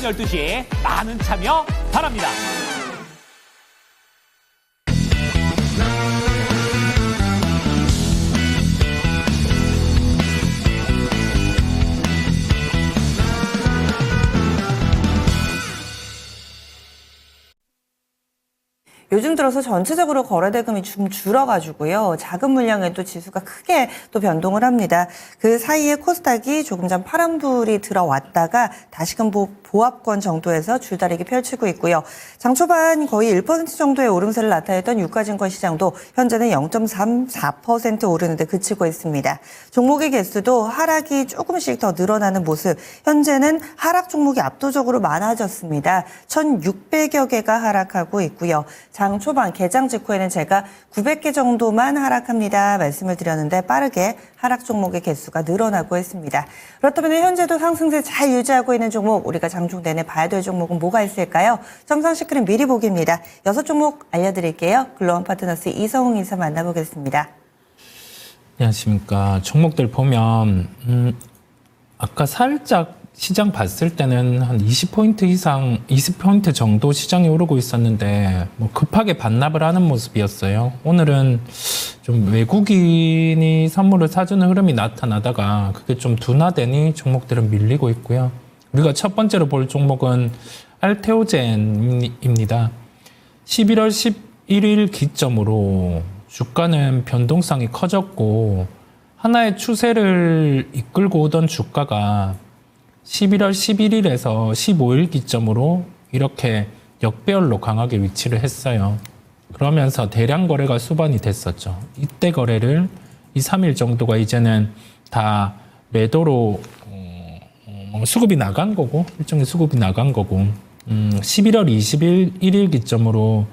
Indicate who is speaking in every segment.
Speaker 1: 12시 많은 참여 바랍니다.
Speaker 2: 요즘 들어서 전체적으로 거래대금이 좀 줄어가지고요. 자금 물량에도 지수가 크게 또 변동을 합니다. 그 사이에 코스닥이 조금 전 파란불이 들어왔다가 다시금 보합권 정도에서 줄다리기 펼치고 있고요. 장 초반 거의 1% 정도의 오름세를 나타냈던 유가증권 시장도 현재는 0.34% 오르는데 그치고 있습니다. 종목의 개수도 하락이 조금씩 더 늘어나는 모습. 현재는 하락 종목이 압도적으로 많아졌습니다. 1,600여 개가 하락하고 있고요. 장 초반 개장 직후에는 제가 900개 정도만 하락합니다 말씀을 드렸는데 빠르게 하락 종목의 개수가 늘어나고 있습니다. 그렇다면 현재도 상승세 잘 유지하고 있는 종목, 우리가 장중 내내 봐야 될 종목은 뭐가 있을까요? 정상 시크릿 미리 보기입니다. 6종목 알려드릴게요. 글로원 파트너스 이성웅 이사 만나보겠습니다.
Speaker 3: 안녕하십니까. 종목들 보면 아까 살짝 시장 봤을 때는 한 20포인트 이상, 20포인트 정도 시장이 오르고 있었는데 뭐 급하게 반납을 하는 모습이었어요. 오늘은 좀 외국인이 선물을 사주는 흐름이 나타나다가 그게 좀 둔화되니 종목들은 밀리고 있고요. 우리가 첫 번째로 볼 종목은 알테오젠입니다. 11월 11일 기점으로 주가는 변동성이 커졌고 하나의 추세를 이끌고 오던 주가가 11월 11일에서 15일 기점으로 이렇게 역배열로 강하게 위치를 했어요. 그러면서 대량 거래가 수반이 됐었죠. 이때 거래를 2, 3일 정도가 이제는 다 매도로 수급이 나간 거고, 일종의 수급이 나간 거고, 11월 21일 기점으로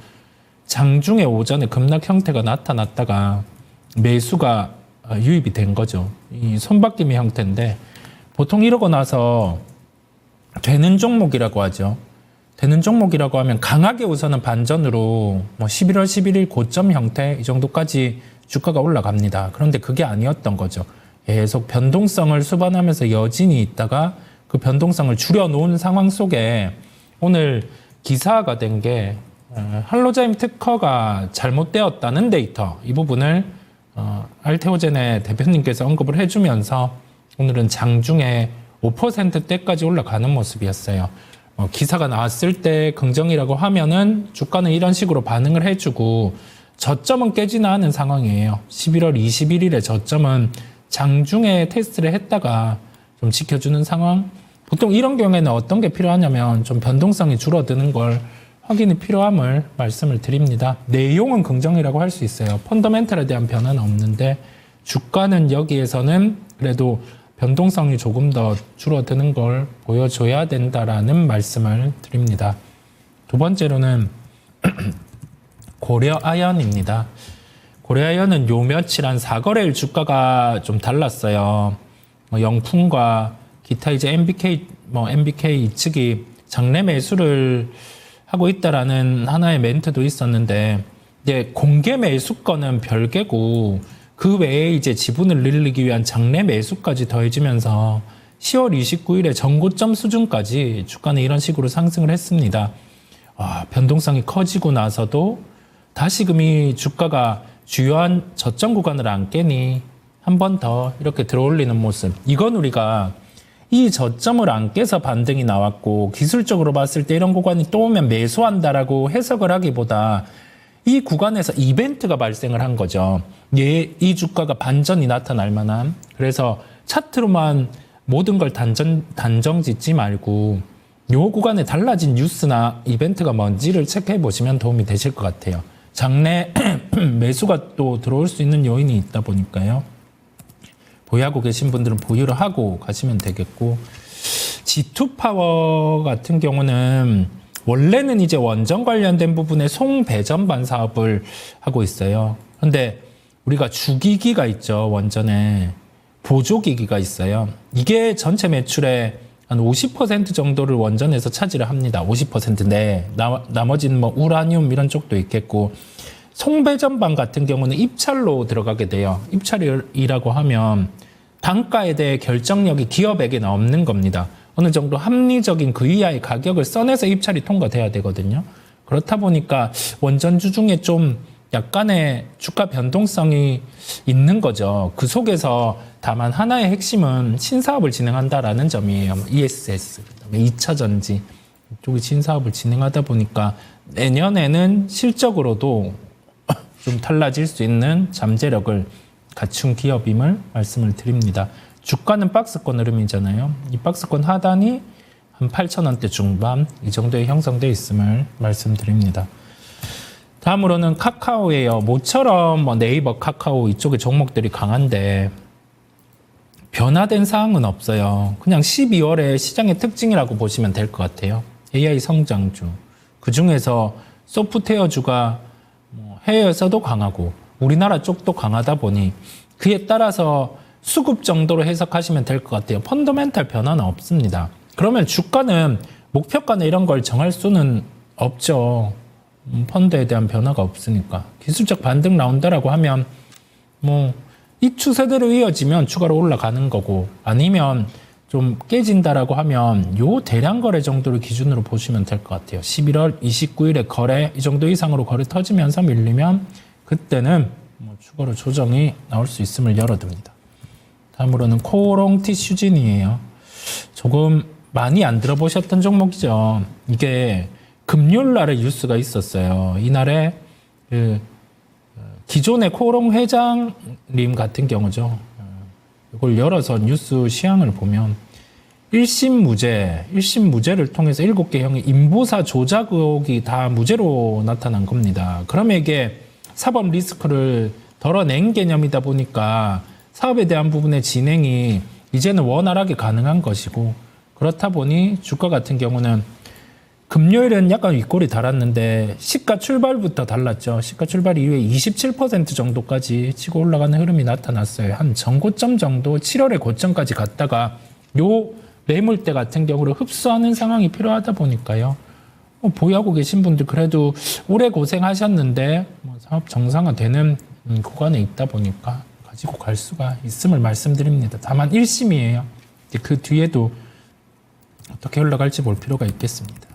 Speaker 3: 장중에 오전에 급락 형태가 나타났다가 매수가 유입이 된 거죠. 이 손바뀜의 형태인데 보통 이러고 나서 되는 종목이라고 하죠. 되는 종목이라고 하면 강하게 우선은 반전으로 뭐 11월 11일 고점 형태 이 정도까지 주가가 올라갑니다. 그런데 그게 아니었던 거죠. 계속 변동성을 수반하면서 여진이 있다가 그 변동성을 줄여놓은 상황 속에 오늘 기사화가 된 게 할로자임 특허가 잘못되었다는 데이터, 이 부분을 알테오젠의 대표님께서 언급을 해주면서 오늘은 장중에 5%대까지 올라가는 모습이었어요. 기사가 나왔을 때 긍정이라고 하면은 주가는 이런 식으로 반응을 해주고 저점은 깨지나 하는 상황이에요. 11월 21일에 저점은 장중에 테스트를 했다가 좀 지켜주는 상황. 보통 이런 경우에는 어떤 게 필요하냐면 좀 변동성이 줄어드는 걸 확인이 필요함을 말씀을 드립니다. 내용은 긍정이라고 할 수 있어요. 펀더멘털에 대한 변화는 없는데 주가는 여기에서는 그래도 변동성이 조금 더 줄어드는 걸 보여줘야 된다라는 말씀을 드립니다. 두 번째로는 고려아연입니다. 고려아연은 요 며칠 한 4거래일 주가가 좀 달랐어요. 영풍과 기타 이제 MBK 측이 장내 매수를 하고 있다라는 하나의 멘트도 있었는데, 이제 공개 매수권은 별개고 그 외에 이제 지분을 늘리기 위한 장내 매수까지 더해지면서 10월 29일에 전고점 수준까지 주가는 이런 식으로 상승을 했습니다. 변동성이 커지고 나서도 다시금 이 주가가 주요한 저점 구간을 안 깨니 한 번 더 이렇게 들어올리는 모습. 이건 우리가 이 저점을 안 깨서 반등이 나왔고 기술적으로 봤을 때 이런 구간이 또 오면 매수한다라고 해석을 하기보다 이 구간에서 이벤트가 발생을 한 거죠. 이 주가가 반전이 나타날 만한. 그래서 차트로만 모든 걸 단정 짓지 말고 요 구간에 달라진 뉴스나 이벤트가 뭔지를 체크해 보시면 도움이 되실 것 같아요. 장내 매수가 또 들어올 수 있는 요인이 있다 보니까요. 보유하고 계신 분들은 보유를 하고 가시면 되겠고, G2파워 같은 경우는 원래는 이제 원전 관련된 부분에 송배전반 사업을 하고 있어요. 그런데 우리가 주기기가 있죠. 원전에 보조기기가 있어요. 이게 전체 매출의 한 50% 정도를 원전에서 차지를 합니다. 50% 내. 나머지는 뭐 우라늄 이런 쪽도 있겠고, 송배전반 같은 경우는 입찰로 들어가게 돼요. 입찰이라고 하면 단가에 대해 결정력이 기업에게는 없는 겁니다. 어느 정도 합리적인 그 이하의 가격을 써내서 입찰이 통과돼야 되거든요. 그렇다 보니까 원전주 중에 좀 약간의 주가 변동성이 있는 거죠. 그 속에서 다만 하나의 핵심은 신사업을 진행한다라는 점이에요. ESS, 그다음에 2차 전지 이쪽이 신사업을 진행하다 보니까 내년에는 실적으로도 좀 달라질 수 있는 잠재력을 갖춘 기업임을 말씀을 드립니다. 주가는 박스권 흐름이잖아요. 이 박스권 하단이 한 8,000원대 중반 이 정도에 형성되어 있음을 말씀드립니다. 다음으로는 카카오예요. 모처럼 네이버, 카카오 이쪽의 종목들이 강한데 변화된 사항은 없어요. 그냥 12월에 시장의 특징이라고 보시면 될 것 같아요. AI 성장주. 그중에서 소프트웨어주가 해외에서도 강하고 우리나라 쪽도 강하다 보니 그에 따라서 수급 정도로 해석하시면 될 것 같아요. 펀더멘탈 변화는 없습니다. 그러면 주가는 목표가나 이런 걸 정할 수는 없죠. 펀드에 대한 변화가 없으니까. 기술적 반등 나온다라고 하면 이 추세대로 이어지면 추가로 올라가는 거고 아니면 좀 깨진다라고 하면 요 대량 거래 정도를 기준으로 보시면 될 것 같아요. 11월 29일에 거래 이 정도 이상으로 거래 터지면서 밀리면 그때는 추가로 조정이 나올 수 있음을 열어둡니다. 다음으로는 코롱티 슈진이에요. 조금 많이 안 들어보셨던 종목이죠. 이게 금요일 날에 뉴스가 있었어요. 이날에 기존의 코롱 회장님 같은 경우죠. 이걸 열어서 뉴스 시향을 보면 1심 무죄를 통해서 7개 형의 인보사 조작 의혹이 다 무죄로 나타난 겁니다. 그러면 이게 사법 리스크를 덜어낸 개념이다 보니까 사업에 대한 부분의 진행이 이제는 원활하게 가능한 것이고 그렇다 보니 주가 같은 경우는 금요일은 약간 윗골이 달았는데 시가 출발부터 달랐죠. 시가 출발 이후에 27% 정도까지 치고 올라가는 흐름이 나타났어요. 한 전고점 정도 7월에 고점까지 갔다가 요 매물대 같은 경우를 흡수하는 상황이 필요하다 보니까요. 보유하고 계신 분들 그래도 오래 고생하셨는데 사업 정상화되는 구간에 있다 보니까 가지고 갈 수가 있음을 말씀드립니다. 다만 1심이에요. 그 뒤에도 어떻게 흘러갈지 볼 필요가 있겠습니다.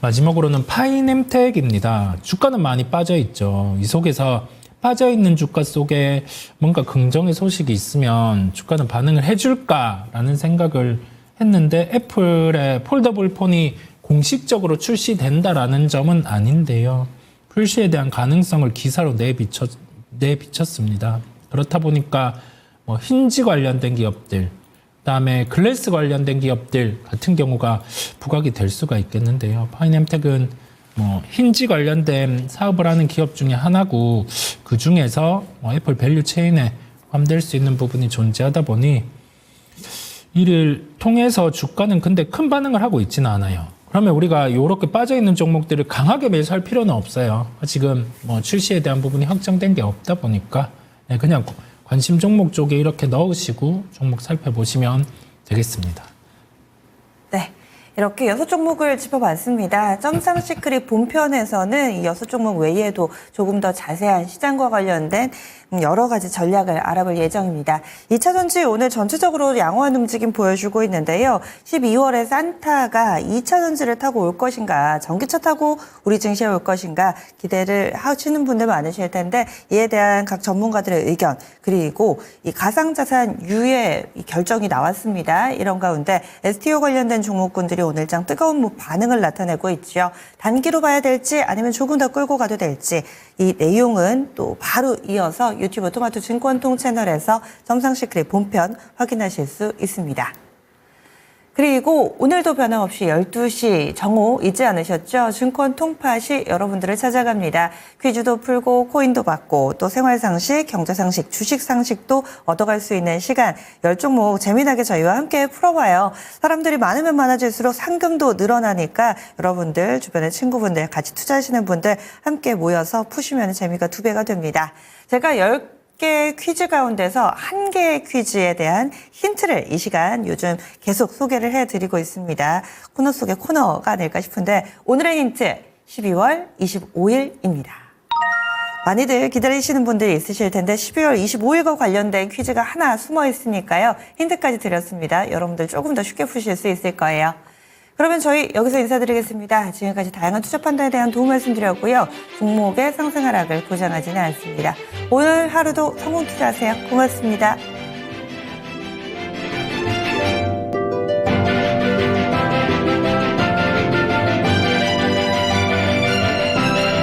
Speaker 3: 마지막으로는 파이넴텍입니다. 주가는 많이 빠져있죠. 이 속에서 빠져있는 주가 속에 뭔가 긍정의 소식이 있으면 주가는 반응을 해줄까라는 생각을 했는데 애플의 폴더블 폰이 공식적으로 출시된다라는 점은 아닌데요. 출시에 대한 가능성을 기사로 내비쳤습니다. 그렇다 보니까 힌지 관련된 기업들, 그다음에 글래스 관련된 기업들 같은 경우가 부각이 될 수가 있겠는데요. 파이넴텍은 힌지 관련된 사업을 하는 기업 중에 하나고 그 중에서 애플 밸류 체인에 포함될 수 있는 부분이 존재하다 보니 이를 통해서 주가는 근데 큰 반응을 하고 있지는 않아요. 그러면 우리가 이렇게 빠져있는 종목들을 강하게 매수할 필요는 없어요. 지금 출시에 대한 부분이 확정된 게 없다 보니까 그냥 관심 종목 쪽에 이렇게 넣으시고 종목 살펴보시면 되겠습니다.
Speaker 2: 네. 이렇게 6종목을 짚어봤습니다. 점상시크릿 본편에서는 이 6종목 외에도 조금 더 자세한 시장과 관련된 여러 가지 전략을 알아볼 예정입니다. 2차전지 오늘 전체적으로 양호한 움직임 보여주고 있는데요. 12월에 산타가 2차전지를 타고 올 것인가, 전기차 타고 우리 증시에 올 것인가 기대를 하시는 분들 많으실 텐데 이에 대한 각 전문가들의 의견 그리고 이 가상자산 유예 결정이 나왔습니다. 이런 가운데 STO 관련된 종목군들이 오늘장 뜨거운 반응을 나타내고 있죠. 단기로 봐야 될지 아니면 조금 더 끌고 가도 될지 이 내용은 또 바로 이어서 유튜브 토마토 증권통 채널에서 점상시크릿 본편 확인하실 수 있습니다. 그리고 오늘도 변함없이 12시 정오 잊지 않으셨죠? 증권 통팟이 여러분들을 찾아갑니다. 퀴즈도 풀고 코인도 받고 또 생활상식, 경제상식, 주식상식도 얻어갈 수 있는 시간 10종목 재미나게 저희와 함께 풀어봐요. 사람들이 많으면 많아질수록 상금도 늘어나니까 여러분들 주변의 친구분들 같이 투자하시는 분들 함께 모여서 푸시면 재미가 2배가 됩니다. 제가 10개 퀴즈 가운데서 1개의 퀴즈에 대한 힌트를 이 시간 요즘 계속 소개를 해드리고 있습니다. 코너 속의 코너가 아닐까 싶은데 오늘의 힌트 12월 25일입니다. 많이들 기다리시는 분들이 있으실 텐데 12월 25일과 관련된 퀴즈가 하나 숨어 있으니까요. 힌트까지 드렸습니다. 여러분들 조금 더 쉽게 푸실 수 있을 거예요. 그러면 저희 여기서 인사드리겠습니다. 지금까지 다양한 투자 판단에 대한 도움 말씀드렸고요. 종목의 상승 하락을 보장하지는 않습니다. 오늘 하루도 성공 투자하세요. 고맙습니다.